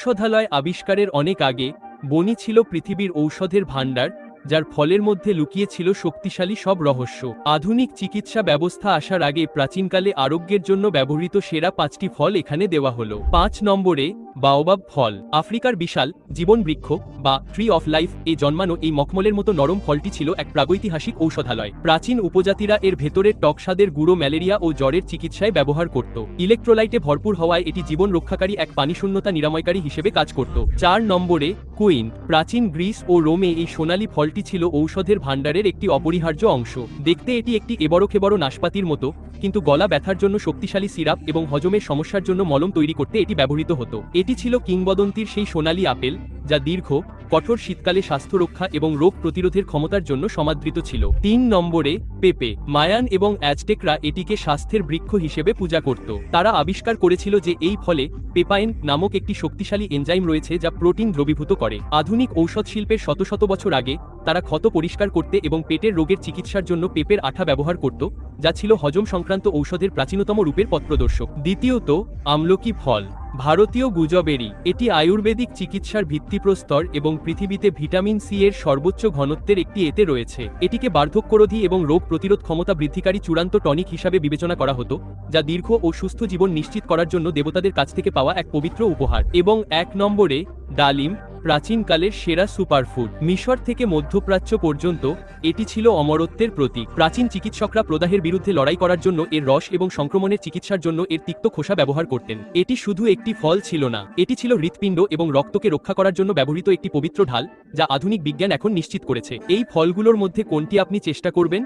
ঔষধালয় আবিষ্কারের অনেক আগে বনই ছিল পৃথিবীর ঔষধের ভাণ্ডার, যার ফলের মধ্যে লুকিয়ে ছিল শক্তিশালী সব রহস্য। আধুনিক চিকিৎসা ব্যবস্থা আসার আগে প্রাচীনকালে আরোগ্যের জন্য ব্যবহৃত সেরা 5টি ফল এখানে দেওয়া হলো। 5 নম্বরে বাওবাব ফল। আফ্রিকার বিশাল জীবন বৃক্ষ বা ট্রি অফ লাইফ এ জন্মানো এই মখমলের মতো নরম ফলটি ছিল এক প্রাগৈতিহাসিক ঔষধালয়। প্রাচীন উপজাতিরা এর ভেতরের টকস্বাদের গুঁড়ো ম্যালেরিয়া ও জ্বরের চিকিৎসায় ব্যবহার করত। ইলেকট্রোলাইটে ভরপুর হওয়ায় এটি জীবন রক্ষাকারী এক পানিশূন্যতা নিরাময়কারী হিসেবে কাজ করত। 4 নম্বরে কুইন। প্রাচীন গ্রিস ও রোমে এই সোনালী ফলটি ছিল ঔষধের ভাণ্ডারের একটি অপরিহার্য অংশ। দেখতে এটি একটি এবড়োখেবড়ো নাশপাতির মতো, কিন্তু গলা ব্যথার জন্য শক্তিশালী সিরাপ এবং হজমের সমস্যার জন্য মলম তৈরি করতে এটি ব্যবহৃত হতো। এটি ছিল কিংবদন্তির সেই সোনালী আপেল, যা দীর্ঘ কঠোর শীতকালে স্বাস্থ্য রক্ষা এবং রোগ প্রতিরোধের ক্ষমতার জন্য সমাদৃত ছিল। 3 নম্বরে পেঁপে। মায়ান এবং অ্যাজটেকরা এটিকে স্বাস্থ্যের বৃক্ষ হিসেবে পূজা করত। তারা আবিষ্কার করেছিল যে এই ফলে পেপাইন নামক একটি শক্তিশালী এনজাইম রয়েছে যা প্রোটিন দ্রবীভূত করে। আধুনিক ঔষধ শিল্পের শত শত বছর আগে তারা ক্ষত পরিষ্কার করতে এবং পেটের রোগের চিকিৎসার জন্য পেঁপের আঠা ব্যবহার করত, যা ছিল হজম সংক্রান্ত ঔষধের প্রাচীনতম রূপের পথপ্রদর্শক। দ্বিতীয়ত, আমলকি ফল। ভারতীয় গুজবেরি। এটি আয়ুর্বেদিক চিকিৎসার ভিত্তিপ্রস্তর এবং পৃথিবীতে ভিটামিন সি এর সর্বোচ্চ ঘনত্বের একটি এতে রয়েছে। এটিকে বার্ধক্যরোধী এবং রোগ প্রতিরোধ ক্ষমতা বৃদ্ধিকারী চূড়ান্ত টনিক হিসাবে বিবেচনা করা হতো, যা দীর্ঘ ও সুস্থ জীবন নিশ্চিত করার জন্য দেবতাদের কাছ থেকে পাওয়া এক পবিত্র উপহার। এবং 1 নম্বরে ডালিম। প্রাচীনকালের সেরা সুপারফুড। মিশর থেকে মধ্যপ্রাচ্য পর্যন্ত এটি ছিল অমরত্বের প্রতীক। প্রাচীন চিকিৎসকরা প্রদাহের বিরুদ্ধে লড়াই করার জন্য এর রস এবং সংক্রমণের চিকিৎসার জন্য এর তিক্ত খোসা ব্যবহার করতেন। এটি শুধু একটি ফল ছিল না, এটি ছিল হৃৎপিণ্ড এবং রক্তকে রক্ষা করার জন্য ব্যবহৃত একটি পবিত্র ঢাল, যা আধুনিক বিজ্ঞান এখন নিশ্চিত করেছে। এই ফলগুলোর মধ্যে কোনটি আপনি চেষ্টা করবেন?